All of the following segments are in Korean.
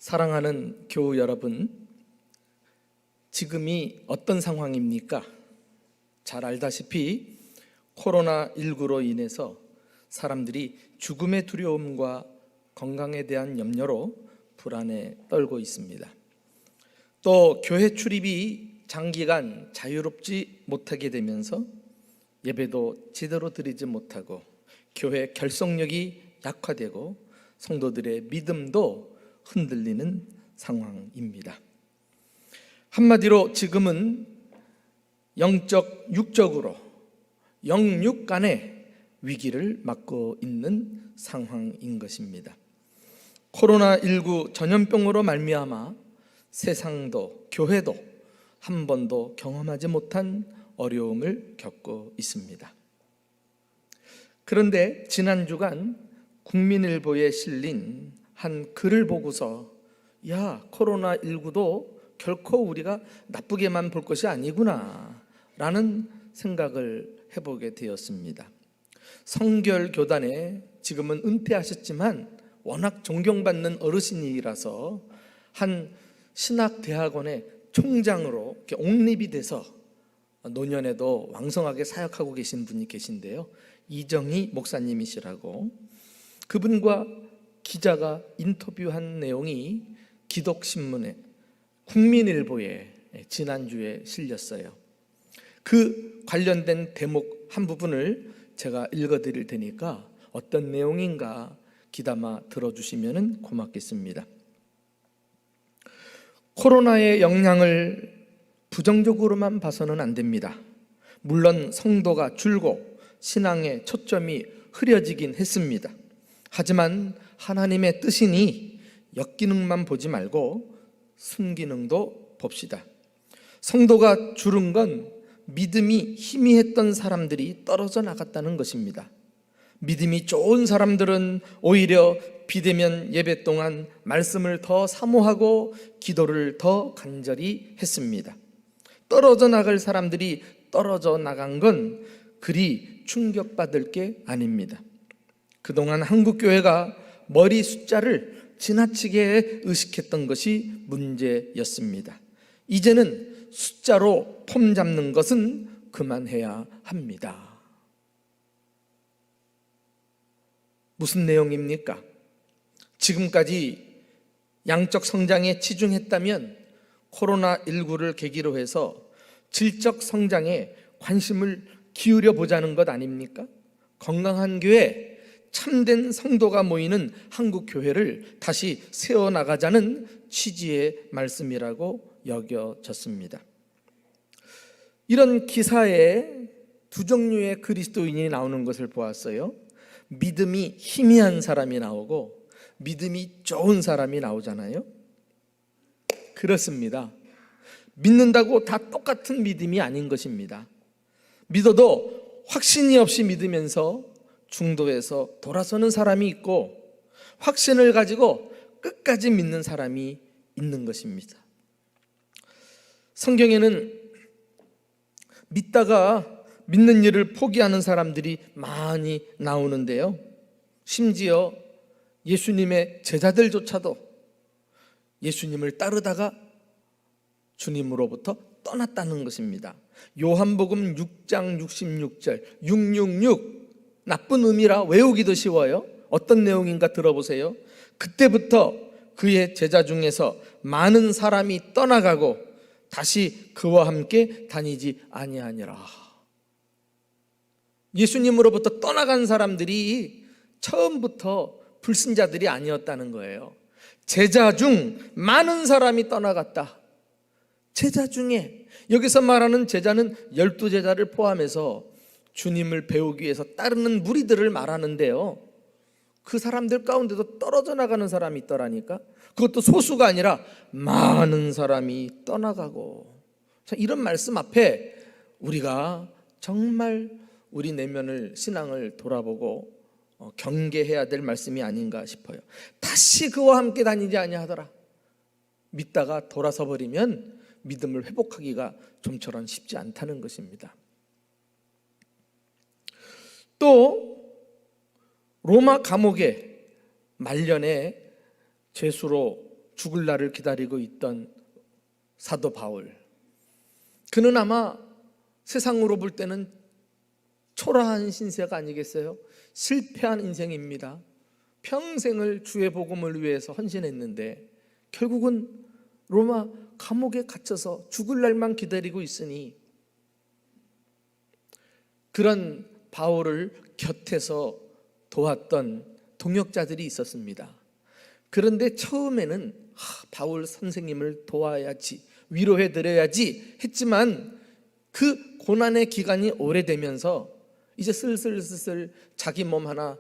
사랑하는 교우 여러분, 지금이 어떤 상황입니까? 잘 알다시피 코로나19로 인해서 사람들이 죽음의 두려움과 건강에 대한 염려로 불안에 떨고 있습니다. 또 교회 출입이 장기간 자유롭지 못하게 되면서 예배도 제대로 드리지 못하고 교회 결속력이 약화되고 성도들의 믿음도 흔들리는 상황입니다. 한마디로 지금은 영적, 육적으로 영육 간의 위기를 맞고 있는 상황인 것입니다. 코로나19 전염병으로 말미암아 세상도 교회도 한 번도 경험하지 못한 어려움을 겪고 있습니다. 그런데 지난 주간 국민일보에 실린 한 글을 보고서 코로나19도 결코 우리가 나쁘게만 볼 것이 아니구나 라는 생각을 해보게 되었습니다. 성결교단에 지금은 은퇴하셨지만 워낙 존경받는 어르신이라서 한 신학대학원의 총장으로 이렇게 옹립이 돼서 노년에도 왕성하게 사역하고 계신 분이 계신데요, 이정희 목사님이시라고. 그분과 기자가 인터뷰한 내용이 기독신문에, 국민일보에 지난주에 실렸어요. 그 관련된 대목 한 부분을 제가 읽어드릴 테니까 어떤 내용인가 귀담아 들어주시면 고맙겠습니다. 코로나의 영향을 부정적으로만 봐서는 안 됩니다. 물론 성도가 줄고 신앙의 초점이 흐려지긴 했습니다. 하지만 하나님의 뜻이니 역기능만 보지 말고 순기능도 봅시다. 성도가 줄은 건 믿음이 희미했던 사람들이 떨어져 나갔다는 것입니다. 믿음이 좋은 사람들은 오히려 비대면 예배 동안 말씀을 더 사모하고 기도를 더 간절히 했습니다. 떨어져 나갈 사람들이 떨어져 나간 건 그리 충격받을 게 아닙니다. 그동안 한국교회가 머리 숫자를 지나치게 의식했던 것이 문제였습니다. 이제는 숫자로 폼 잡는 것은 그만해야 합니다. 무슨 내용입니까? 지금까지 양적 성장에 치중했다면 코로나19를 계기로 해서 질적 성장에 관심을 기울여 보자는 것 아닙니까? 건강한 교회, 참된 성도가 모이는 한국 교회를 다시 세워나가자는 취지의 말씀이라고 여겨졌습니다. 이런 기사에 두 종류의 그리스도인이 나오는 것을 보았어요. 믿음이 희미한 사람이 나오고 믿음이 좋은 사람이 나오잖아요. 그렇습니다. 믿는다고 다 똑같은 믿음이 아닌 것입니다. 믿어도 확신이 없이 믿으면서 중도에서 돌아서는 사람이 있고, 확신을 가지고 끝까지 믿는 사람이 있는 것입니다. 성경에는 믿다가 믿는 일을 포기하는 사람들이 많이 나오는데요, 심지어 예수님의 제자들조차도 예수님을 따르다가 주님으로부터 떠났다는 것입니다. 요한복음 6장 66절 666, 나쁜 의미라 외우기도 쉬워요. 어떤 내용인가 들어보세요. 그때부터 그의 제자 중에서 많은 사람이 떠나가고 다시 그와 함께 다니지 아니하니라. 예수님으로부터 떠나간 사람들이 처음부터 불신자들이 아니었다는 거예요. 제자 중 많은 사람이 떠나갔다. 제자 중에, 여기서 말하는 제자는 12제자를 포함해서 주님을 배우기 위해서 따르는 무리들을 말하는데요, 그 사람들 가운데도 떨어져 나가는 사람이 있더라니까. 그것도 소수가 아니라 많은 사람이 떠나가고. 자, 이런 말씀 앞에 우리가 정말 우리 내면을, 신앙을 돌아보고 경계해야 될 말씀이 아닌가 싶어요. 다시 그와 함께 다니지 아니하더라. 믿다가 돌아서 버리면 믿음을 회복하기가 좀처럼 쉽지 않다는 것입니다. 또 로마 감옥에 말년에 죄수로 죽을 날을 기다리고 있던 사도 바울, 그는 아마 세상으로 볼 때는 초라한 신세가 아니겠어요? 실패한 인생입니다. 평생을 주의 복음을 위해서 헌신했는데 결국은 로마 감옥에 갇혀서 죽을 날만 기다리고 있으니, 그런 바울을 곁에서 도왔던 동역자들이 있었습니다. 그런데 처음에는 바울 선생님을 도와야지, 위로해드려야지 했지만 그 고난의 기간이 오래되면서 이제 슬슬 자기 몸 하나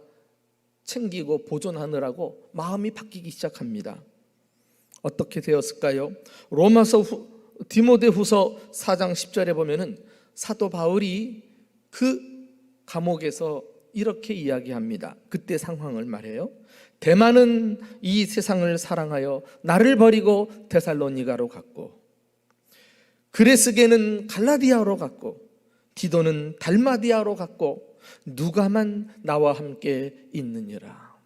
챙기고 보존하느라고 마음이 바뀌기 시작합니다. 어떻게 되었을까요? 디모데후서 4장 10절에 보면은 사도 바울이 그 감옥에서 이렇게 이야기합니다. 그때 상황을 말해요. 데마는 이 세상을 사랑하여 나를 버리고 데살로니가로 갔고, 그레스게는 갈라디아로 갔고, 디도는 달마디아로 갔고, 누가만 나와 함께 있느니라.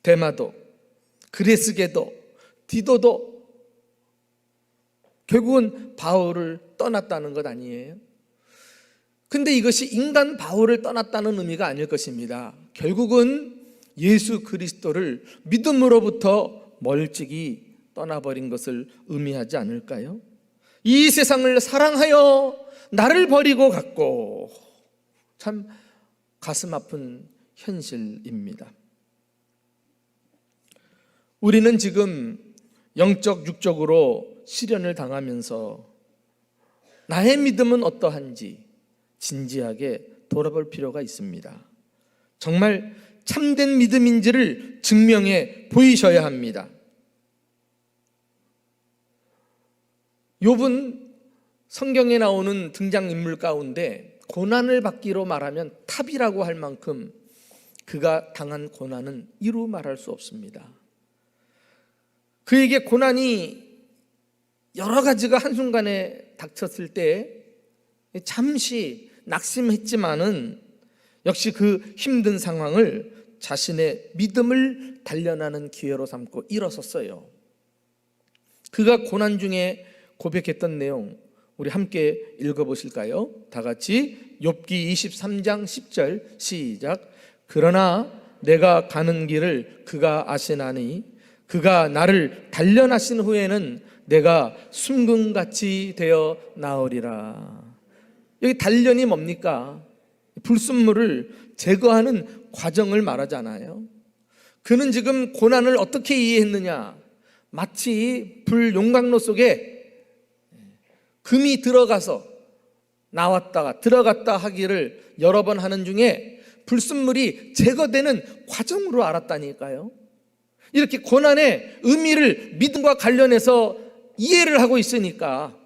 데마도, 그레스게도, 디도도 결국은 바울을 떠났다는 것 아니에요? 근데 이것이 인간 바울을 떠났다는 의미가 아닐 것입니다. 결국은 예수 그리스도를 믿음으로부터 멀찍이 떠나버린 것을 의미하지 않을까요? 이 세상을 사랑하여 나를 버리고 갔고, 참 가슴 아픈 현실입니다. 우리는 지금 영적 육적으로 시련을 당하면서 나의 믿음은 어떠한지 진지하게 돌아볼 필요가 있습니다. 정말 참된 믿음인지를 증명해 보이셔야 합니다. 욥은 성경에 나오는 등장인물 가운데 고난을 받기로 말하면 탑이라고 할 만큼 그가 당한 고난은 이루 말할 수 없습니다. 그에게 고난이 여러 가지가 한순간에 닥쳤을 때 잠시 낙심했지만은 역시 그 힘든 상황을 자신의 믿음을 단련하는 기회로 삼고 일어섰어요. 그가 고난 중에 고백했던 내용 우리 함께 읽어보실까요? 다 같이 욥기 23장 10절 시작. 그러나 내가 가는 길을 그가 아시나니 그가 나를 단련하신 후에는 내가 순금같이 되어 나으리라. 여기 단련이 뭡니까? 불순물을 제거하는 과정을 말하잖아요. 그는 지금 고난을 어떻게 이해했느냐? 마치 불 용광로 속에 금이 들어가서 나왔다가 들어갔다 하기를 여러 번 하는 중에 불순물이 제거되는 과정으로 알았다니까요. 이렇게 고난의 의미를 믿음과 관련해서 이해를 하고 있으니까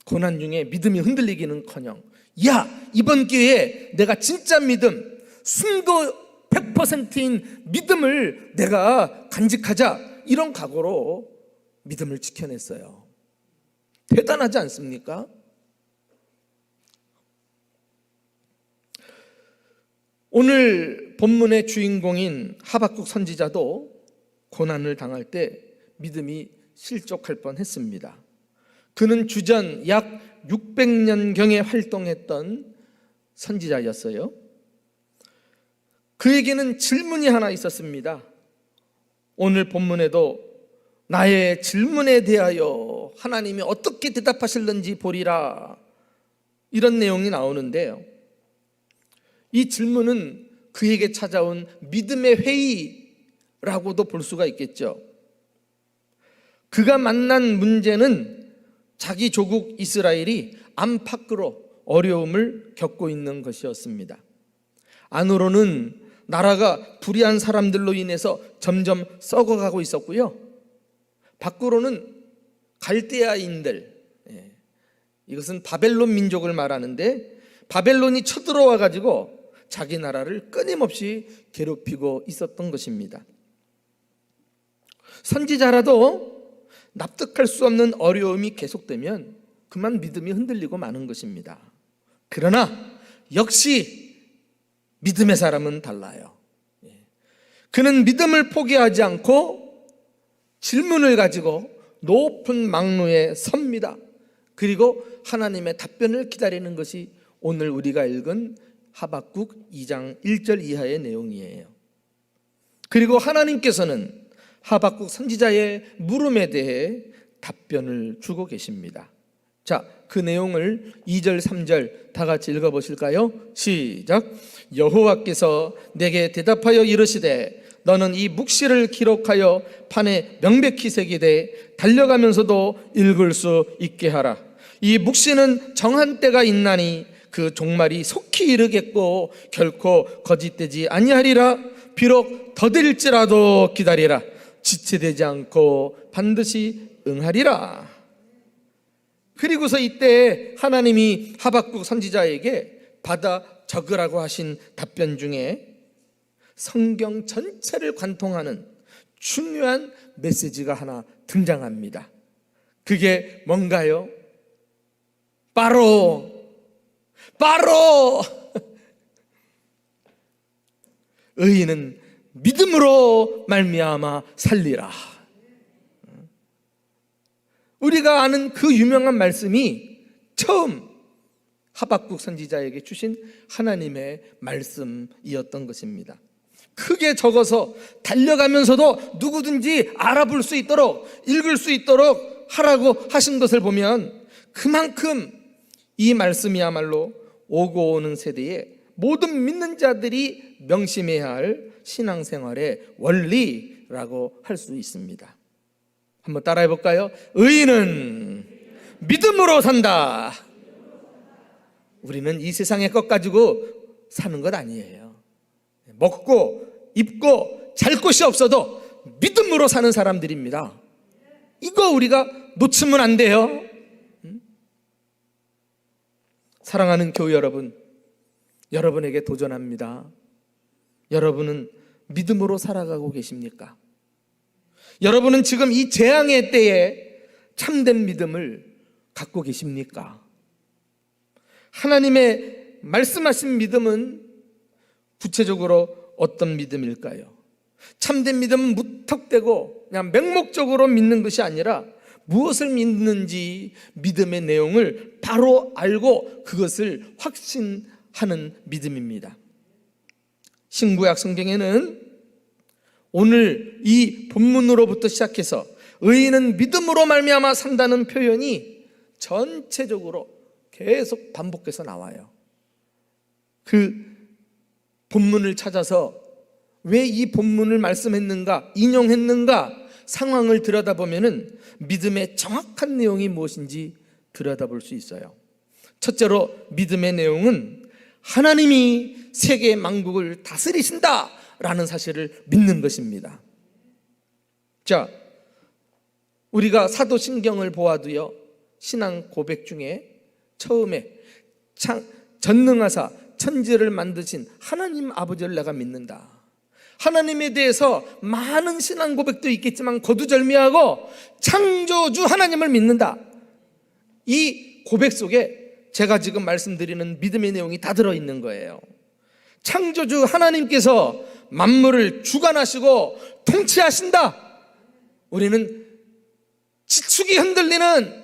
고난 중에 믿음이 흔들리기는커녕 야, 이번 기회에 내가 진짜 믿음, 순도 100%인 믿음을 내가 간직하자, 이런 각오로 믿음을 지켜냈어요. 대단하지 않습니까? 오늘 본문의 주인공인 하박국 선지자도 고난을 당할 때 믿음이 실족할 뻔했습니다. 그는 주전 약 600년경에 활동했던 선지자였어요. 그에게는 질문이 하나 있었습니다. 오늘 본문에도 나의 질문에 대하여 하나님이 어떻게 대답하실는지 보리라, 이런 내용이 나오는데요. 이 질문은 그에게 찾아온 믿음의 회의라고도 볼 수가 있겠죠. 그가 만난 문제는 자기 조국 이스라엘이 안팎으로 어려움을 겪고 있는 것이었습니다. 안으로는 나라가 불의한 사람들로 인해서 점점 썩어가고 있었고요, 밖으로는 갈대아인들, 이것은 바벨론 민족을 말하는데 바벨론이 쳐들어와 가지고 자기 나라를 끊임없이 괴롭히고 있었던 것입니다. 선지자라도 납득할 수 없는 어려움이 계속되면 그만 믿음이 흔들리고 마는 것입니다. 그러나 역시 믿음의 사람은 달라요. 그는 믿음을 포기하지 않고 질문을 가지고 높은 망루에 섭니다. 그리고 하나님의 답변을 기다리는 것이 오늘 우리가 읽은 하박국 2장 1절 이하의 내용이에요. 그리고 하나님께서는 하박국 선지자의 물음에 대해 답변을 주고 계십니다. 자, 그 내용을 2절 3절 다 같이 읽어보실까요? 시작. 여호와께서 내게 대답하여 이르시되 너는 이 묵시를 기록하여 판에 명백히 새기되 달려가면서도 읽을 수 있게 하라. 이 묵시는 정한 때가 있나니 그 종말이 속히 이르겠고 결코 거짓되지 아니하리라. 비록 더딜지라도 기다리라. 지체되지 않고 반드시 응하리라. 그리고서 이때 하나님이 하박국 선지자에게 받아 적으라고 하신 답변 중에 성경 전체를 관통하는 중요한 메시지가 하나 등장합니다. 그게 뭔가요? 바로 의인은 믿음으로 말미암아 살리라. 우리가 아는 그 유명한 말씀이 처음 하박국 선지자에게 주신 하나님의 말씀이었던 것입니다. 크게 적어서 달려가면서도 누구든지 알아볼 수 있도록 읽을 수 있도록 하라고 하신 것을 보면 그만큼 이 말씀이야말로 오고 오는 세대에 모든 믿는 자들이 명심해야 할 신앙생활의 원리라고 할 수 있습니다. 한번 따라해 볼까요? 의인은 믿음으로 산다. 우리는 이 세상의 것 가지고 사는 것 아니에요. 먹고 입고 잘 곳이 없어도 믿음으로 사는 사람들입니다. 이거 우리가 놓치면 안 돼요. 사랑하는 교회 여러분, 여러분에게 도전합니다. 여러분은 믿음으로 살아가고 계십니까? 여러분은 지금 이 재앙의 때에 참된 믿음을 갖고 계십니까? 하나님의 말씀하신 믿음은 구체적으로 어떤 믿음일까요? 참된 믿음은 무턱대고 그냥 맹목적으로 믿는 것이 아니라 무엇을 믿는지 믿음의 내용을 바로 알고 그것을 확신하는 믿음입니다. 신구약 성경에는 오늘 이 본문으로부터 시작해서 의인은 믿음으로 말미암아 산다는 표현이 전체적으로 계속 반복해서 나와요. 그 본문을 찾아서 왜 이 본문을 말씀했는가, 인용했는가 상황을 들여다보면 믿음의 정확한 내용이 무엇인지 들여다볼 수 있어요. 첫째로 믿음의 내용은 하나님이 세계 만국을 다스리신다라는 사실을 믿는 것입니다. 자, 우리가 사도신경을 보아도요, 신앙 고백 중에 처음에 전능하사 천지를 만드신 하나님 아버지를 내가 믿는다. 하나님에 대해서 많은 신앙 고백도 있겠지만 거두절미하고 창조주 하나님을 믿는다. 이 고백 속에 제가 지금 말씀드리는 믿음의 내용이 다 들어있는 거예요. 창조주 하나님께서 만물을 주관하시고 통치하신다. 우리는 지축이 흔들리는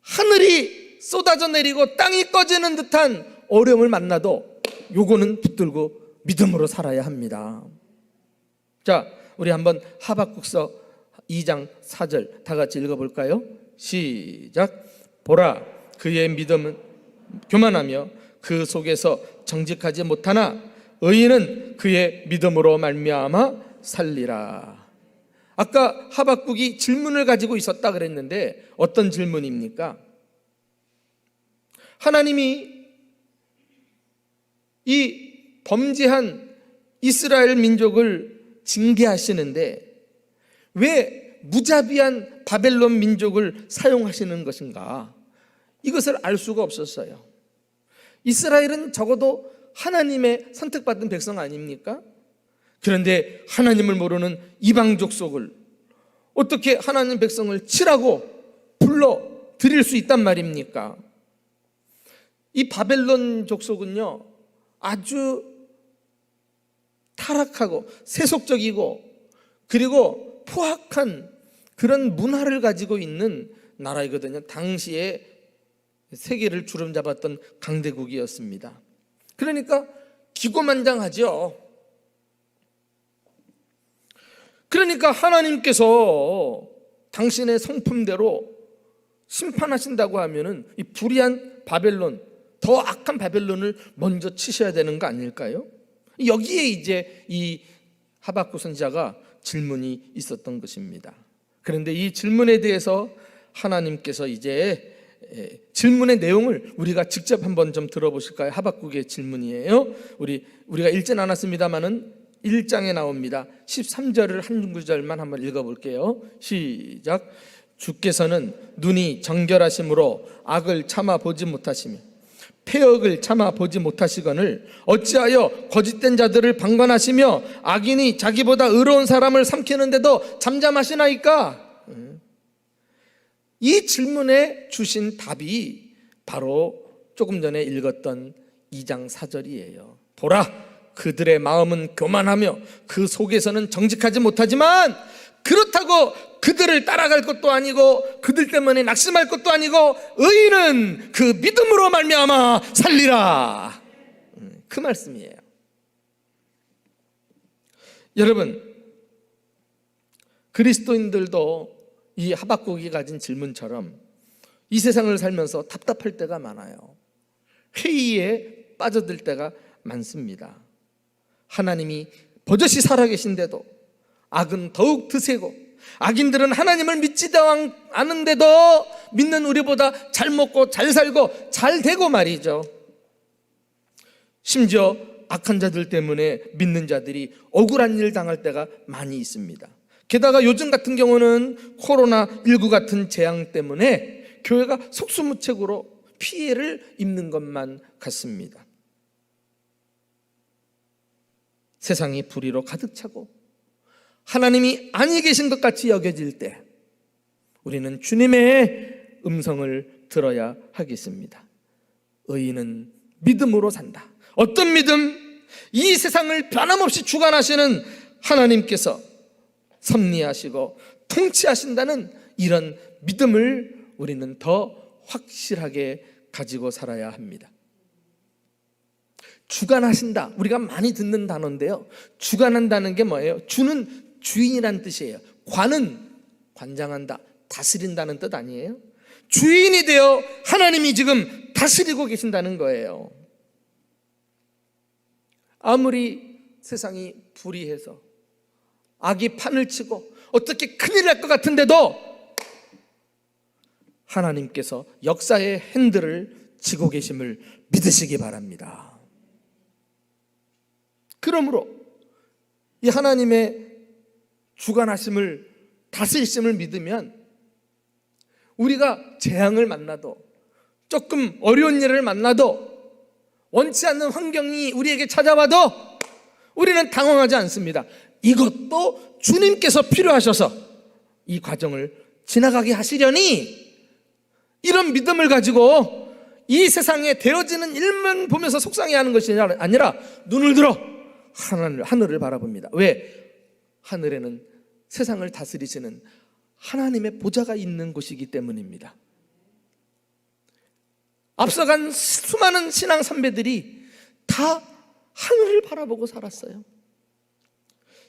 하늘이 쏟아져 내리고 땅이 꺼지는 듯한 어려움을 만나도 요거는 붙들고 믿음으로 살아야 합니다. 자, 우리 한번 하박국서 2장 4절 다 같이 읽어볼까요? 시작. 보라, 그의 믿음은 교만하며 그 속에서 정직하지 못하나 의인은 그의 믿음으로 말미암아 살리라. 아까 하박국이 질문을 가지고 있었다 그랬는데 어떤 질문입니까? 하나님이 이 범죄한 이스라엘 민족을 징계하시는데 왜 무자비한 바벨론 민족을 사용하시는 것인가? 이것을 알 수가 없었어요. 이스라엘은 적어도 하나님의 선택받은 백성 아닙니까? 그런데 하나님을 모르는 이방 족속을 어떻게 하나님 백성을 치라고 불러 드릴 수 있단 말입니까? 이 바벨론 족속은요, 아주 타락하고 세속적이고 그리고 포악한 그런 문화를 가지고 있는 나라이거든요. 당시에 세계를 주름잡았던 강대국이었습니다. 그러니까 기고만장하죠. 그러니까 하나님께서 당신의 성품대로 심판하신다고 하면은 이 불의한 바벨론, 더 악한 바벨론을 먼저 치셔야 되는 거 아닐까요? 여기에 이제 이 하박국 선지자가 질문이 있었던 것입니다. 그런데 이 질문에 대해서 하나님께서 이제 질문의 내용을 우리가 직접 한번 좀 들어보실까요? 하박국의 질문이에요. 우리가 읽진 않았습니다만은 1장에 나옵니다. 13절을 한 구절만 한번 읽어볼게요. 시작. 주께서는 눈이 정결하심으로 악을 참아 보지 못하시며 패역을 참아 보지 못하시거늘 어찌하여 거짓된 자들을 방관하시며 악인이 자기보다 의로운 사람을 삼키는데도 잠잠하시나이까? 이 질문에 주신 답이 바로 조금 전에 읽었던 2장 4절이에요. 보라, 그들의 마음은 교만하며 그 속에서는 정직하지 못하지만 그렇다고 그들을 따라갈 것도 아니고 그들 때문에 낙심할 것도 아니고 의인은 그 믿음으로 말미암아 살리라. 그 말씀이에요. 여러분, 그리스도인들도 이 하박국이 가진 질문처럼 이 세상을 살면서 답답할 때가 많아요. 회의에 빠져들 때가 많습니다. 하나님이 버젓이 살아계신데도 악은 더욱 드세고 악인들은 하나님을 믿지도 않은데도 믿는 우리보다 잘 먹고 잘 살고 잘 되고 말이죠. 심지어 악한 자들 때문에 믿는 자들이 억울한 일 당할 때가 많이 있습니다. 게다가 요즘 같은 경우는 코로나19 같은 재앙 때문에 교회가 속수무책으로 피해를 입는 것만 같습니다. 세상이 불의로 가득 차고 하나님이 아니 계신 것 같이 여겨질 때 우리는 주님의 음성을 들어야 하겠습니다. 의인은 믿음으로 산다. 어떤 믿음? 이 세상을 변함없이 주관하시는 하나님께서 섭리하시고 통치하신다는 이런 믿음을 우리는 더 확실하게 가지고 살아야 합니다. 주관하신다, 우리가 많이 듣는 단어인데요, 주관한다는 게 뭐예요? 주는 주인이란 뜻이에요. 관은 관장한다, 다스린다는 뜻 아니에요? 주인이 되어 하나님이 지금 다스리고 계신다는 거예요. 아무리 세상이 불의해서 악이 판을 치고 어떻게 큰일 날 것 같은데도 하나님께서 역사의 핸들을 쥐고 계심을 믿으시기 바랍니다. 그러므로 이 하나님의 주관하심을, 다스리심을 믿으면 우리가 재앙을 만나도, 조금 어려운 일을 만나도, 원치 않는 환경이 우리에게 찾아와도 우리는 당황하지 않습니다. 이것도 주님께서 필요하셔서 이 과정을 지나가게 하시려니, 이런 믿음을 가지고 이 세상에 되어지는 일만 보면서 속상해하는 것이 아니라 눈을 들어 하늘을 바라봅니다. 왜? 하늘에는 세상을 다스리시는 하나님의 보좌가 있는 곳이기 때문입니다. 앞서간 수많은 신앙 선배들이 다 하늘을 바라보고 살았어요.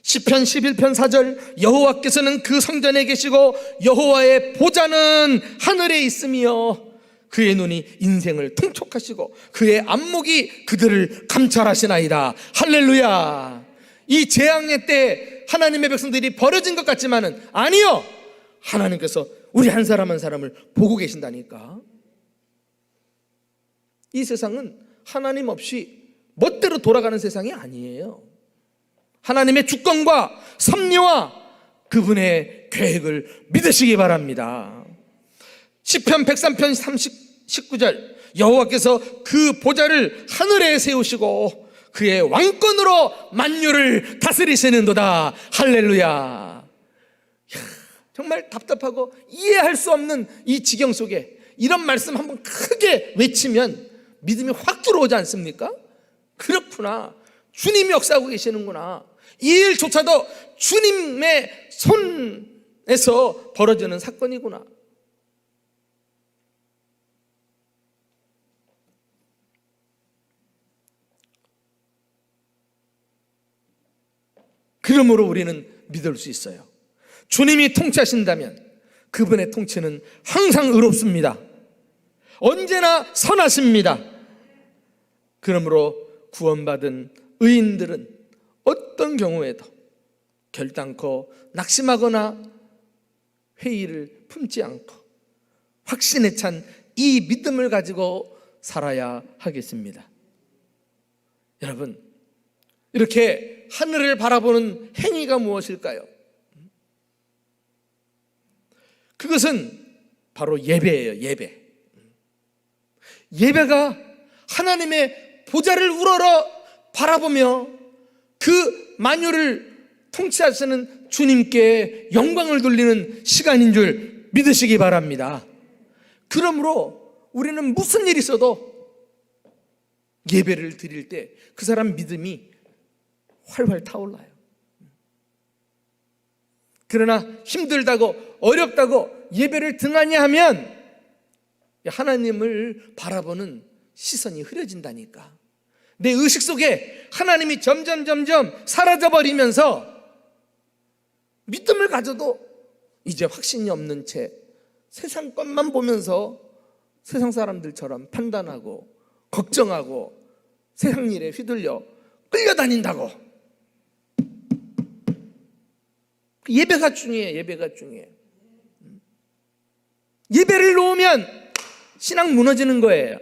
시편 11편 4절, 여호와께서는 그 성전에 계시고 여호와의 보좌는 하늘에 있으며 그의 눈이 인생을 통촉하시고 그의 안목이 그들을 감찰하시나이다. 할렐루야. 이 재앙의 때 하나님의 백성들이 버려진 것 같지만은 아니요, 하나님께서 우리 한 사람 한 사람을 보고 계신다니까. 이 세상은 하나님 없이 멋대로 돌아가는 세상이 아니에요. 하나님의 주권과 섭리와 그분의 계획을 믿으시기 바랍니다. 시편 103편 19절, 여호와께서 그 보좌를 하늘에 세우시고 그의 왕권으로 만유를 다스리시는도다. 할렐루야. 정말 답답하고 이해할 수 없는 이 지경 속에 이런 말씀 한번 크게 외치면 믿음이 확 들어오지 않습니까? 그렇구나, 주님이 역사하고 계시는구나. 이 일조차도 주님의 손에서 벌어지는 사건이구나. 그러므로 우리는 믿을 수 있어요. 주님이 통치하신다면 그분의 통치는 항상 의롭습니다. 언제나 선하십니다. 그러므로 구원받은 의인들은 어떤 경우에도 결단코 낙심하거나 회의를 품지 않고 확신에 찬 이 믿음을 가지고 살아야 하겠습니다. 여러분, 이렇게 하늘을 바라보는 행위가 무엇일까요? 그것은 바로 예배예요. 예배. 예배가 하나님의 보좌를 우러러 바라보며 그 만유를 통치하시는 주님께 영광을 돌리는 시간인 줄 믿으시기 바랍니다. 그러므로 우리는 무슨 일이 있어도 예배를 드릴 때 그 사람 믿음이 활활 타올라요. 그러나 힘들다고 어렵다고 예배를 등한히 하면 하나님을 바라보는 시선이 흐려진다니까. 내 의식 속에 하나님이 점점 사라져버리면서 믿음을 가져도 이제 확신이 없는 채 세상 것만 보면서 세상 사람들처럼 판단하고 걱정하고 세상 일에 휘둘려 끌려다닌다고. 예배가 중요해. 예배가 중요해. 예배를 놓으면 신앙 무너지는 거예요.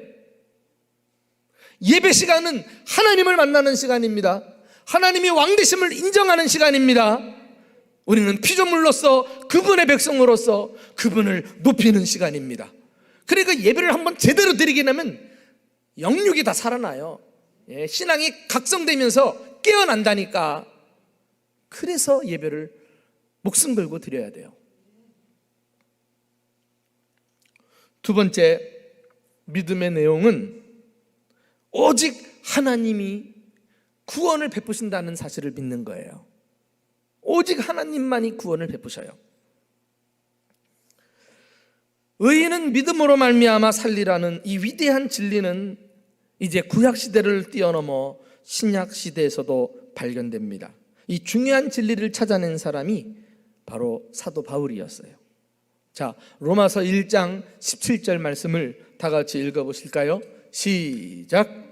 예배 시간은 하나님을 만나는 시간입니다. 하나님이 왕되심을 인정하는 시간입니다. 우리는 피조물로서 그분의 백성으로서 그분을 높이는 시간입니다. 그러니까 예배를 한번 제대로 드리게 되면 영육이 다 살아나요. 신앙이 각성되면서 깨어난다니까. 그래서 예배를 목숨 걸고 드려야 돼요. 두 번째 믿음의 내용은 오직 하나님이 구원을 베푸신다는 사실을 믿는 거예요. 오직 하나님만이 구원을 베푸셔요. 의인은 믿음으로 말미암아 살리라는 이 위대한 진리는 이제 구약시대를 뛰어넘어 신약시대에서도 발견됩니다. 이 중요한 진리를 찾아낸 사람이 바로 사도 바울이었어요. 자, 로마서 1장 17절 말씀을 다 같이 읽어보실까요? 시작.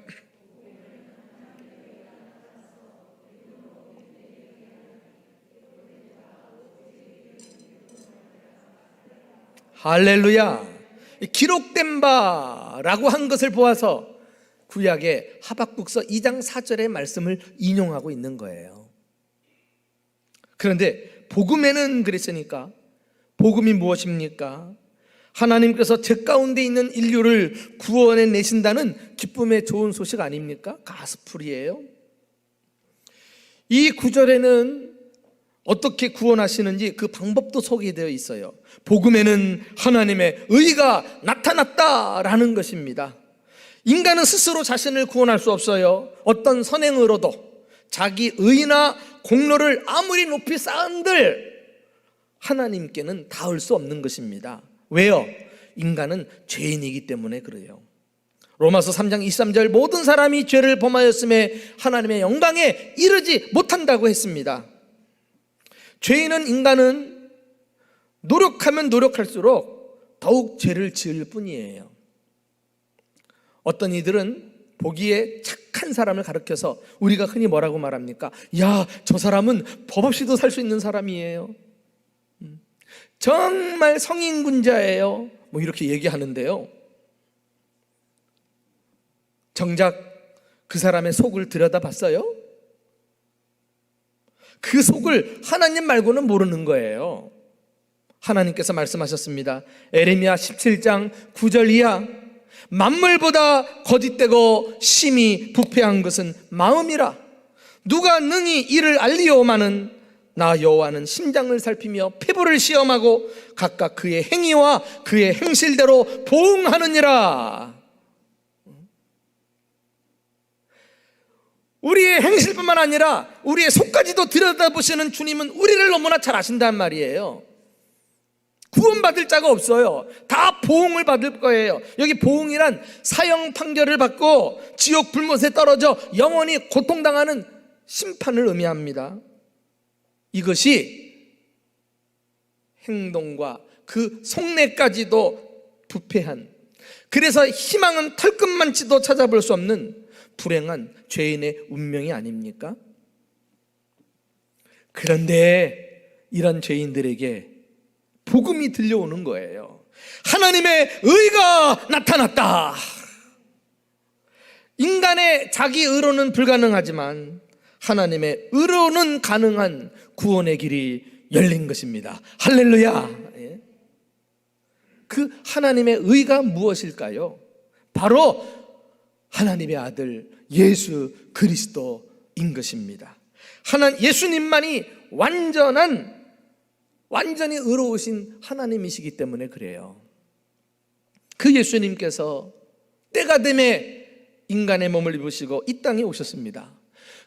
할렐루야. 기록된 바라고 한 것을 보아서 구약의 하박국서 2장 4절의 말씀을 인용하고 있는 거예요. 그런데 복음에는 그랬으니까 복음이 무엇입니까? 하나님께서 죄 가운데 있는 인류를 구원해 내신다는 기쁨의 좋은 소식 아닙니까? 가스풀이에요. 이 구절에는 어떻게 구원하시는지 그 방법도 소개되어 있어요. 복음에는 하나님의 의가 나타났다라는 것입니다. 인간은 스스로 자신을 구원할 수 없어요. 어떤 선행으로도 자기 의나 공로를 아무리 높이 쌓은들 하나님께는 닿을 수 없는 것입니다. 왜요? 인간은 죄인이기 때문에 그래요. 로마서 3장 23절 모든 사람이 죄를 범하였음에 하나님의 영광에 이르지 못한다고 했습니다. 죄인은 인간은 노력하면 노력할수록 더욱 죄를 지을 뿐이에요. 어떤 이들은 보기에 착한 사람을 가르쳐서 우리가 흔히 뭐라고 말합니까? 야, 저 사람은 법 없이도 살 수 있는 사람이에요. 정말 성인군자예요. 뭐 이렇게 얘기하는데요. 정작 그 사람의 속을 들여다봤어요? 그 속을 하나님 말고는 모르는 거예요. 하나님께서 말씀하셨습니다. 에레미야 17장 9절 이하 만물보다 거짓되고 심히 부패한 것은 마음이라. 누가 능히 이를 알리오마는 나 여호와는 심장을 살피며 폐부를 시험하고 각각 그의 행위와 그의 행실대로 보응하느니라. 우리의 행실뿐만 아니라 우리의 속까지도 들여다보시는 주님은 우리를 너무나 잘 아신단 말이에요. 구원받을 자가 없어요. 다 보응을 받을 거예요. 여기 보응이란 사형 판결을 받고 지옥 불못에 떨어져 영원히 고통당하는 심판을 의미합니다. 이것이 행동과 그 속내까지도 부패한, 그래서 희망은 털끝만치도 찾아볼 수 없는 불행한 죄인의 운명이 아닙니까? 그런데 이런 죄인들에게 복음이 들려오는 거예요. 하나님의 의가 나타났다. 인간의 자기 의로는 불가능하지만 하나님의 의로는 가능한 구원의 길이 열린 것입니다. 할렐루야. 그 하나님의 의가 무엇일까요? 바로 하나님의 아들 예수 그리스도인 것입니다. 예수님만이 완전히 의로우신 하나님이시기 때문에 그래요. 그 예수님께서 때가 되매 인간의 몸을 입으시고 이 땅에 오셨습니다.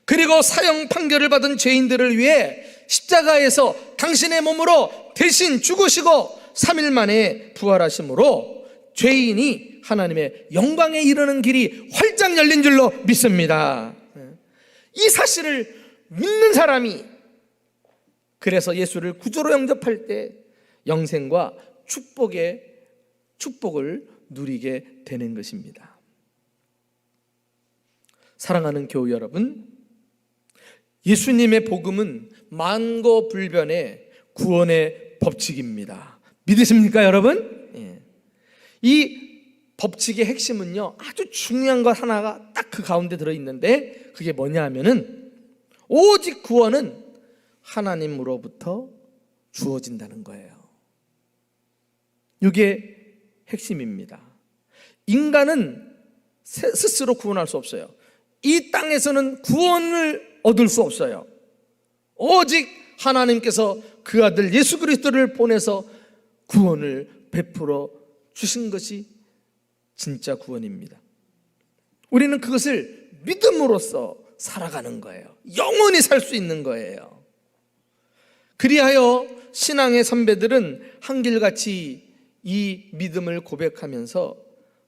그리고 사형 판결을 받은 죄인들을 위해 십자가에서 당신의 몸으로 대신 죽으시고 3일 만에 부활하심으로 죄인이 하나님의 영광에 이르는 길이 활짝 열린 줄로 믿습니다. 이 사실을 믿는 사람이 그래서 예수를 구주로 영접할 때 영생과 축복을 누리게 되는 것입니다. 사랑하는 교우 여러분, 예수님의 복음은 만고불변의 구원의 법칙입니다. 믿으십니까 여러분? 이 법칙의 핵심은요, 아주 중요한 것 하나가 딱 그 가운데 들어있는데 그게 뭐냐 하면은 오직 구원은 하나님으로부터 주어진다는 거예요. 이게 핵심입니다. 인간은 스스로 구원할 수 없어요. 이 땅에서는 구원을 얻을 수 없어요. 오직 하나님께서 그 아들 예수 그리스도를 보내서 구원을 베풀어 주신 것이 진짜 구원입니다. 우리는 그것을 믿음으로써 살아가는 거예요. 영원히 살 수 있는 거예요. 그리하여 신앙의 선배들은 한결같이 이 믿음을 고백하면서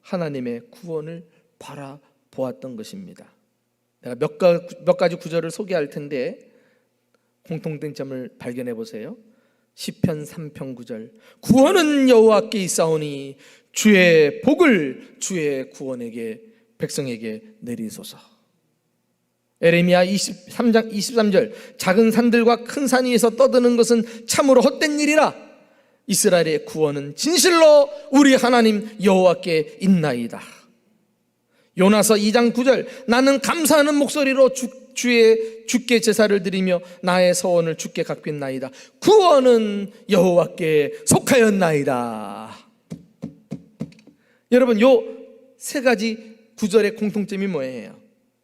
하나님의 구원을 바라보았던 것입니다. 내가 몇 가지 구절을 소개할 텐데 공통점을 발견해 보세요. 시편 3편 9절, 구원은 여호와께 있사오니 주의 복을 주의 구원에게 백성에게 내리소서. 에레미야 23장 23절, 작은 산들과 큰 산 위에서 떠드는 것은 참으로 헛된 일이라. 이스라엘의 구원은 진실로 우리 하나님 여호와께 있나이다. 요나서 2장 9절, 나는 감사하는 목소리로 주께 제사를 드리며 나의 서원을 주께 갚겠나이다. 구원은 여호와께 속하였나이다. 여러분, 요 세 가지 구절의 공통점이 뭐예요?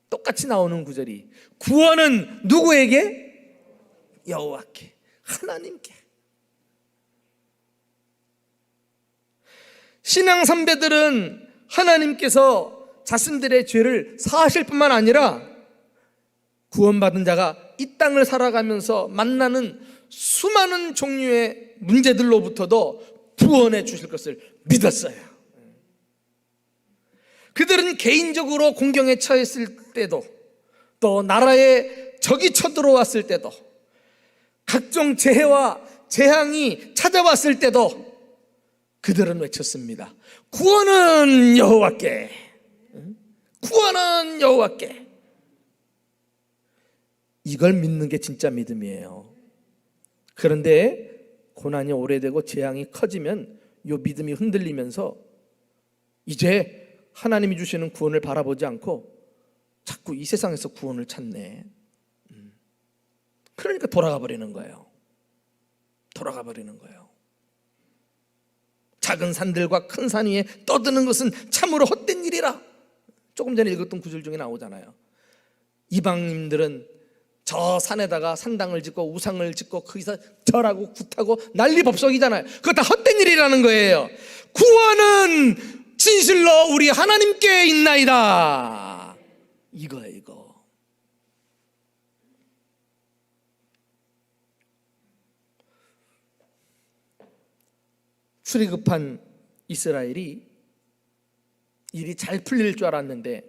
똑같이 나오는 구절이, 구원은 누구에게? 여호와께, 하나님께. 신앙 선배들은 하나님께서 자신들의 죄를 사하실 뿐만 아니라 구원받은 자가 이 땅을 살아가면서 만나는 수많은 종류의 문제들로부터도 구원해 주실 것을 믿었어요. 그들은 개인적으로 공경에 처했을 때도, 또 나라에 적이 쳐들어왔을 때도, 각종 재해와 재앙이 찾아왔을 때도 그들은 외쳤습니다. 구원은 여호와께, 구원은 여호와께. 이걸 믿는 게 진짜 믿음이에요. 그런데 고난이 오래되고 재앙이 커지면 이 믿음이 흔들리면서 이제 하나님이 주시는 구원을 바라보지 않고 자꾸 이 세상에서 구원을 찾네. 그러니까 돌아가 버리는 거예요. 돌아가 버리는 거예요. 작은 산들과 큰 산 위에 떠드는 것은 참으로 헛된 일이라. 조금 전에 읽었던 구절 중에 나오잖아요. 이방인들은 저 산에다가 산당을 짓고 우상을 짓고 거기서 절하고 굿하고 난리 법석이잖아요. 그거 다 헛된 일이라는 거예요. 구원은 진실로 우리 하나님께 있나이다. 이거예요, 이거. 출애굽한 이스라엘이 일이 잘 풀릴 줄 알았는데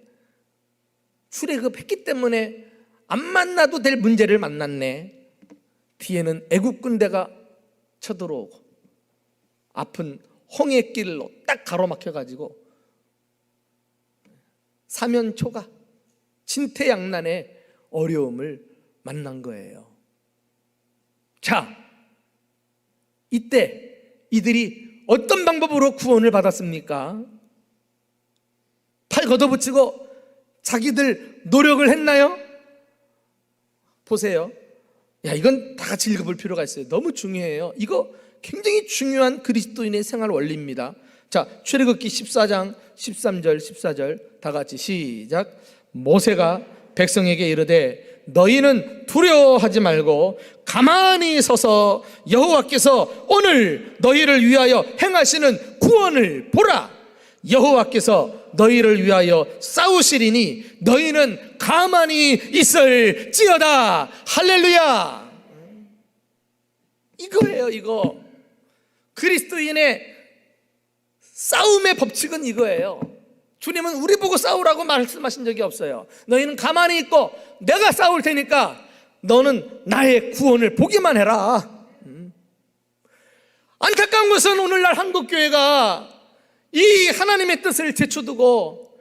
출애굽했기 때문에 안 만나도 될 문제를 만났네. 뒤에는 애국 군대가 쳐들어오고 앞은 홍해길로 딱 가로막혀가지고 사면초가 진퇴양난의 어려움을 만난 거예요. 자, 이때 이들이 어떤 방법으로 구원을 받았습니까? 팔 걷어붙이고 자기들 노력을 했나요? 보세요. 야, 이건 다 같이 읽어볼 필요가 있어요. 너무 중요해요. 이거 굉장히 중요한 그리스도인의 생활 원리입니다. 자, 출애굽기 14장 13절 14절 다 같이 시작. 모세가 백성에게 이르되 너희는 두려워하지 말고 가만히 서서 여호와께서 오늘 너희를 위하여 행하시는 구원을 보라. 여호와께서 너희를 위하여 싸우시리니 너희는 가만히 있을지어다. 할렐루야. 이거예요. 이거 그리스도인의 싸움의 법칙은 이거예요. 주님은 우리 보고 싸우라고 말씀하신 적이 없어요. 너희는 가만히 있고 내가 싸울 테니까 너는 나의 구원을 보기만 해라. 안타까운 것은 오늘날 한국교회가 이 하나님의 뜻을 제쳐두고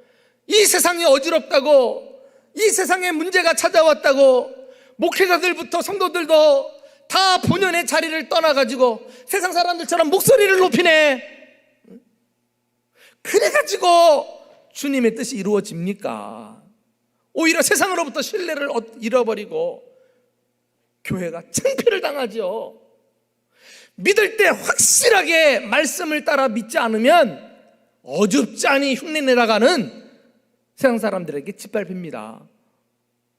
이 세상이 어지럽다고, 이 세상에 문제가 찾아왔다고 목회자들부터 성도들도 다 본연의 자리를 떠나가지고 세상 사람들처럼 목소리를 높이네. 그래가지고 주님의 뜻이 이루어집니까? 오히려 세상으로부터 신뢰를 잃어버리고 교회가 창피를 당하죠. 믿을 때 확실하게 말씀을 따라 믿지 않으면 어줍잖이 흉내내다가는 세상 사람들에게 짓밟힙니다.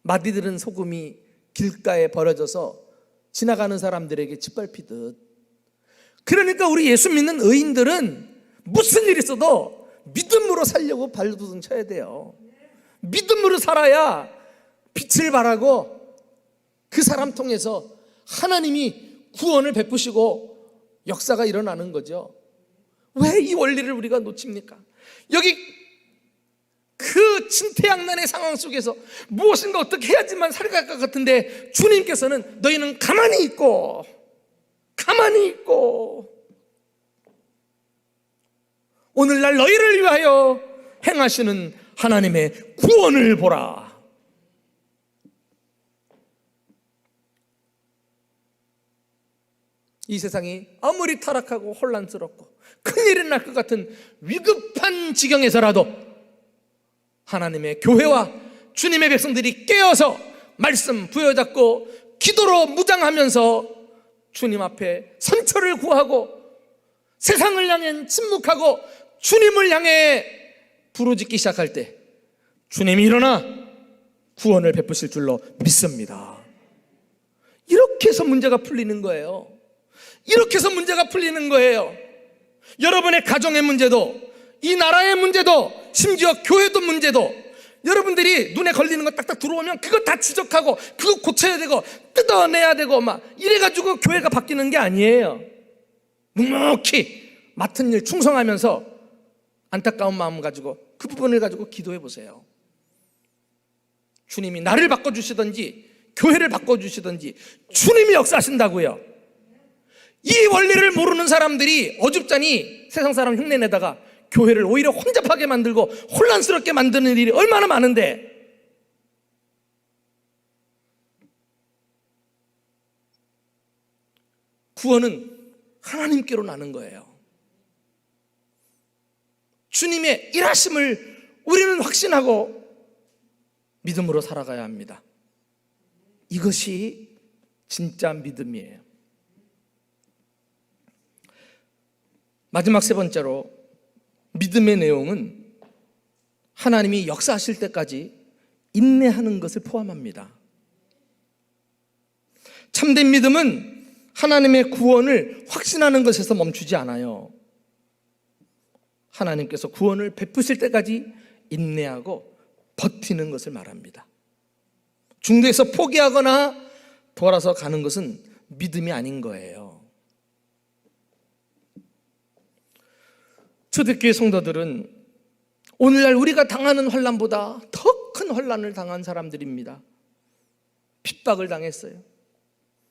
마디들은 소금이 길가에 버려져서 지나가는 사람들에게 짓밟히듯. 그러니까 우리 예수 믿는 의인들은 무슨 일이 있어도 믿음으로 살려고 발버둥 쳐야 돼요. 믿음으로 살아야 빛을 발하고 그 사람 통해서 하나님이 구원을 베푸시고 역사가 일어나는 거죠. 왜 이 원리를 우리가 놓칩니까? 여기 그 진퇴양난의 상황 속에서 무엇인가 어떻게 해야지만 살아갈 것 같은데 주님께서는 너희는 가만히 있고 오늘날 너희를 위하여 행하시는 하나님의 구원을 보라. 이 세상이 아무리 타락하고 혼란스럽고 큰일이 날 것 같은 위급한 지경에서라도 하나님의 교회와 주님의 백성들이 깨어서 말씀 부여잡고 기도로 무장하면서 주님 앞에 선처를 구하고 세상을 향해 침묵하고 주님을 향해 부르짖기 시작할 때 주님이 일어나 구원을 베푸실 줄로 믿습니다. 이렇게 해서 문제가 풀리는 거예요. 이렇게 해서 문제가 풀리는 거예요. 여러분의 가정의 문제도, 이 나라의 문제도, 심지어 교회도 문제도 여러분들이 눈에 걸리는 거 딱딱 들어오면 그거 다 지적하고 그거 고쳐야 되고 뜯어내야 되고 막 이래가지고 교회가 바뀌는 게 아니에요. 묵묵히 맡은 일 충성하면서 안타까운 마음 가지고 그 부분을 가지고 기도해 보세요. 주님이 나를 바꿔주시든지 교회를 바꿔주시든지 주님이 역사하신다고요. 이 원리를 모르는 사람들이 어줍잖이 세상 사람 흉내내다가 교회를 오히려 혼잡하게 만들고 혼란스럽게 만드는 일이 얼마나 많은데, 구원은 하나님께로 나는 거예요. 주님의 일하심을 우리는 확신하고 믿음으로 살아가야 합니다. 이것이 진짜 믿음이에요. 마지막 세 번째로 믿음의 내용은 하나님이 역사하실 때까지 인내하는 것을 포함합니다. 참된 믿음은 하나님의 구원을 확신하는 것에서 멈추지 않아요. 하나님께서 구원을 베푸실 때까지 인내하고 버티는 것을 말합니다. 중도에서 포기하거나 돌아서 가는 것은 믿음이 아닌 거예요. 초대교회 성도들은 오늘날 우리가 당하는 환난보다 더 큰 환난을 당한 사람들입니다. 핍박을 당했어요.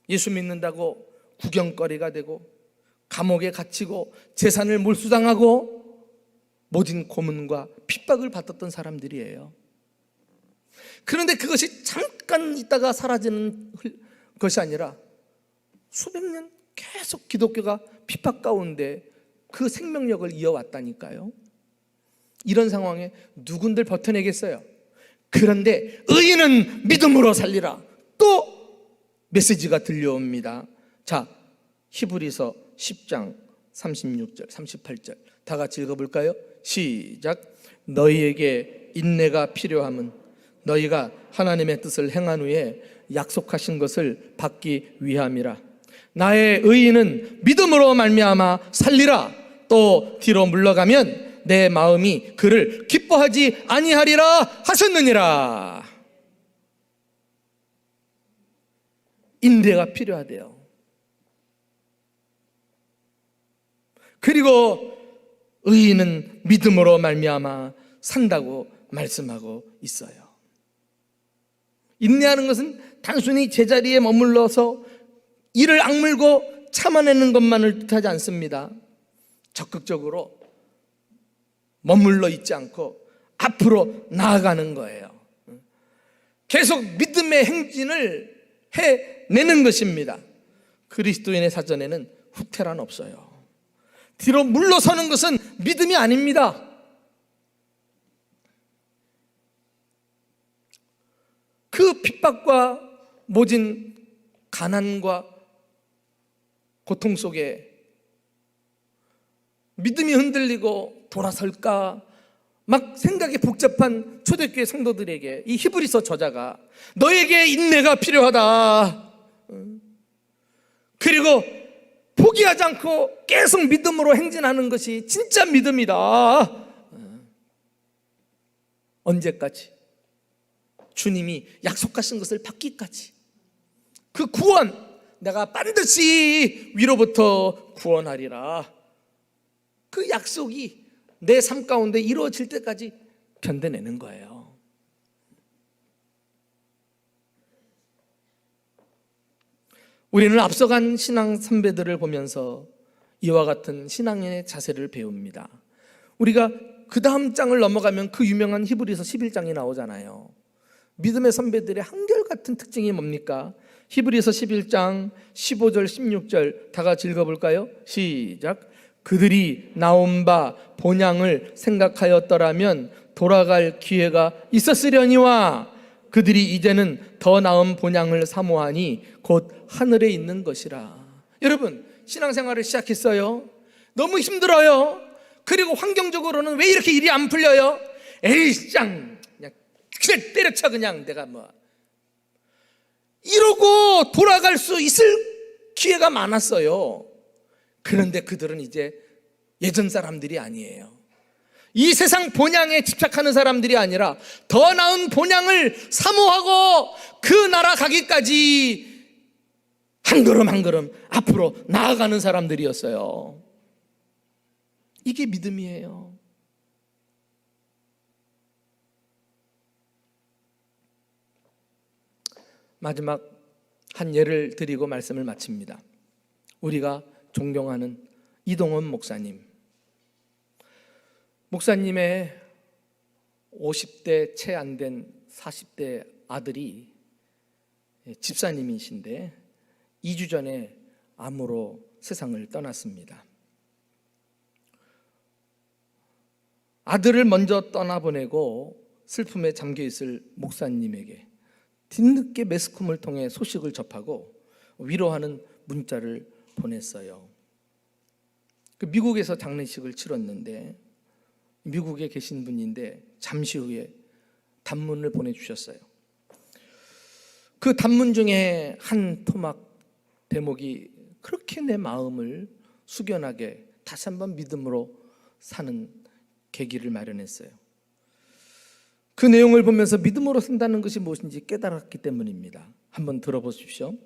예수 믿는다고 구경거리가 되고 감옥에 갇히고 재산을 몰수당하고 모진 고문과 핍박을 받았던 사람들이에요. 그런데 그것이 잠깐 있다가 사라지는 것이 아니라 수백 년 계속 기독교가 핍박 가운데 그 생명력을 이어왔다니까요. 이런 상황에 누군들 버텨내겠어요? 그런데 의인은 믿음으로 살리라. 또 메시지가 들려옵니다. 자, 히브리서 10장 36절 38절 다 같이 읽어볼까요? 시작. 너희에게 인내가 필요함은 너희가 하나님의 뜻을 행한 후에 약속하신 것을 받기 위함이라. 나의 의인은 믿음으로 말미암아 살리라. 또 뒤로 물러가면 내 마음이 그를 기뻐하지 아니하리라 하셨느니라. 인내가 필요하대요. 그리고 의인은 믿음으로 말미암아 산다고 말씀하고 있어요. 인내하는 것은 단순히 제자리에 머물러서 이를 악물고 참아내는 것만을 뜻하지 않습니다. 적극적으로 머물러 있지 않고 앞으로 나아가는 거예요. 계속 믿음의 행진을 해내는 것입니다. 그리스도인의 사전에는 후퇴란 없어요. 뒤로 물러서는 것은 믿음이 아닙니다. 그 핍박과 모진 가난과 고통 속에 믿음이 흔들리고 돌아설까 막 생각이 복잡한 초대교회 성도들에게 이 히브리서 저자가 너에게 인내가 필요하다. 그리고 포기하지 않고 계속 믿음으로 행진하는 것이 진짜 믿음이다. 언제까지? 주님이 약속하신 것을 받기까지. 그 구원, 내가 반드시 위로부터 구원하리라. 그 약속이 내 삶 가운데 이루어질 때까지 견뎌내는 거예요. 우리는 앞서간 신앙 선배들을 보면서 이와 같은 신앙인의 자세를 배웁니다. 우리가 그 다음 장을 넘어가면 그 유명한 히브리서 11장이 나오잖아요. 믿음의 선배들의 한결같은 특징이 뭡니까? 히브리서 11장 15절 16절 다 같이 읽어볼까요? 시작. 그들이 나온 바 본향을 생각하였더라면 돌아갈 기회가 있었으려니와 그들이 이제는 더 나은 본향을 사모하니 곧 하늘에 있는 것이라. 여러분, 신앙생활을 시작했어요. 너무 힘들어요. 그리고 환경적으로는 왜 이렇게 일이 안 풀려요? 에이 짱 그냥 때려쳐. 그냥 내가 이러고 돌아갈 수 있을 기회가 많았어요. 그런데 그들은 이제 예전 사람들이 아니에요. 이 세상 본향에 집착하는 사람들이 아니라 더 나은 본향을 사모하고 그 나라 가기까지 한 걸음 한 걸음 앞으로 나아가는 사람들이었어요. 이게 믿음이에요. 마지막 한 예를 드리고 말씀을 마칩니다. 우리가 존경하는 이동원 목사님의 50대 채 안 된 40대 아들이 집사님이신데 2주 전에 암으로 세상을 떠났습니다. 아들을 먼저 떠나보내고 슬픔에 잠겨있을 목사님에게 뒤늦게 매스컴을 통해 소식을 접하고 위로하는 문자를 보냈어요. 미국에서 장례식을 치렀는데 미국에 계신 분인데 잠시 후에 단문을 보내주셨어요. 그 단문 중에 한 토막 대목이 그렇게 내 마음을 숙연하게 다시 한번 믿음으로 사는 계기를 마련했어요. 그 내용을 보면서 믿음으로 산다는 것이 무엇인지 깨달았기 때문입니다. 한번 들어보십시오.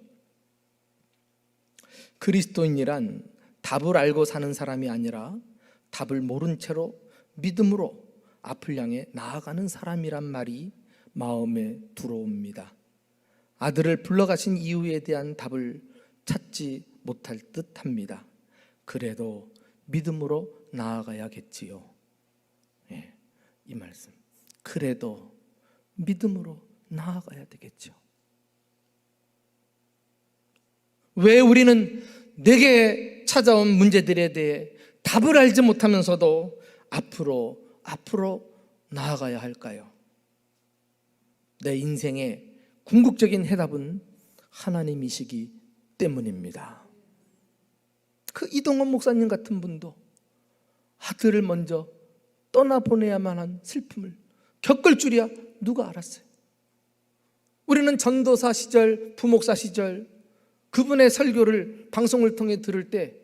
그리스도인이란 답을 알고 사는 사람이 아니라 답을 모른 채로 믿음으로 앞을 향해 나아가는 사람이란 말이 마음에 들어옵니다. 아들을 불러가신 이유에 대한 답을 찾지 못할 듯합니다. 그래도 믿음으로 나아가야겠지요. 예, 이 말씀. 그래도 믿음으로 나아가야 되겠죠. 왜 우리는 내게 찾아온 문제들에 대해 답을 알지 못하면서도 앞으로 나아가야 할까요? 내 인생의 궁극적인 해답은 하나님이시기 때문입니다. 그 이동원 목사님 같은 분도 아들을 먼저 떠나보내야만 한 슬픔을 겪을 줄이야 누가 알았어요? 우리는 전도사 시절, 부목사 시절 그분의 설교를 방송을 통해 들을 때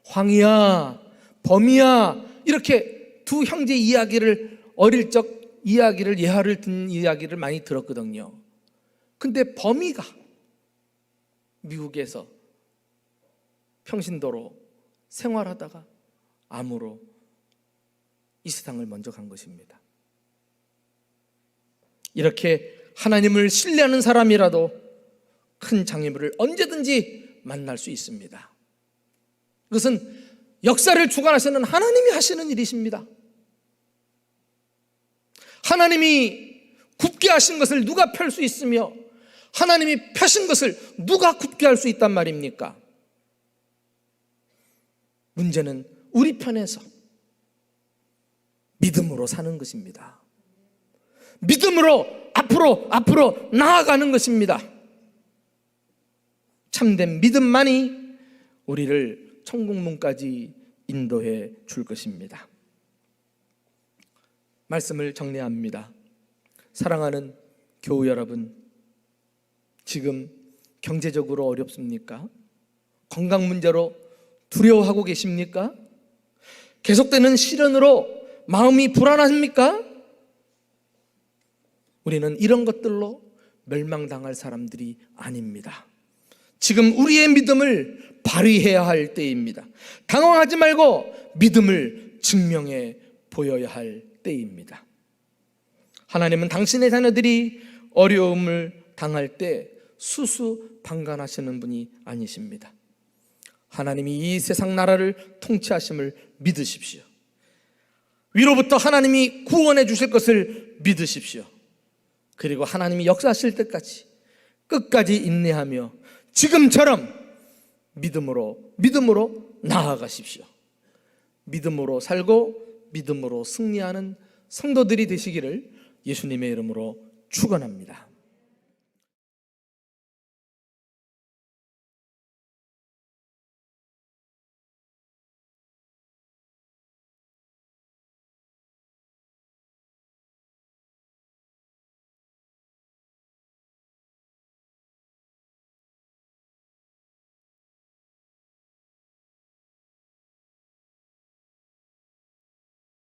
황이야, 범이야 이렇게 두 형제 이야기를 어릴 적 이야기를 예화를 듣는 이야기를 많이 들었거든요. 근데 범이가 미국에서 평신도로 생활하다가 암으로 이 세상을 먼저 간 것입니다. 이렇게 하나님을 신뢰하는 사람이라도 큰 장애물을 언제든지 만날 수 있습니다. 그것은 역사를 주관하시는 하나님이 하시는 일이십니다. 하나님이 굳게 하신 것을 누가 펼 수 있으며 하나님이 펴신 것을 누가 굳게 할 수 있단 말입니까? 문제는 우리 편에서 믿음으로 사는 것입니다. 믿음으로 앞으로 나아가는 것입니다. 참된 믿음만이 우리를 천국문까지 인도해 줄 것입니다. 말씀을 정리합니다. 사랑하는 교우 여러분, 지금 경제적으로 어렵습니까? 건강 문제로 두려워하고 계십니까? 계속되는 시련으로 마음이 불안하십니까? 우리는 이런 것들로 멸망당할 사람들이 아닙니다. 지금 우리의 믿음을 발휘해야 할 때입니다. 당황하지 말고 믿음을 증명해 보여야 할 때입니다. 하나님은 당신의 자녀들이 어려움을 당할 때 수수방관하시는 분이 아니십니다. 하나님이 이 세상 나라를 통치하심을 믿으십시오. 위로부터 하나님이 구원해 주실 것을 믿으십시오. 그리고 하나님이 역사하실 때까지 끝까지 인내하며 지금처럼 믿음으로 나아가십시오. 믿음으로 살고 믿음으로 승리하는 성도들이 되시기를 예수님의 이름으로 축원합니다.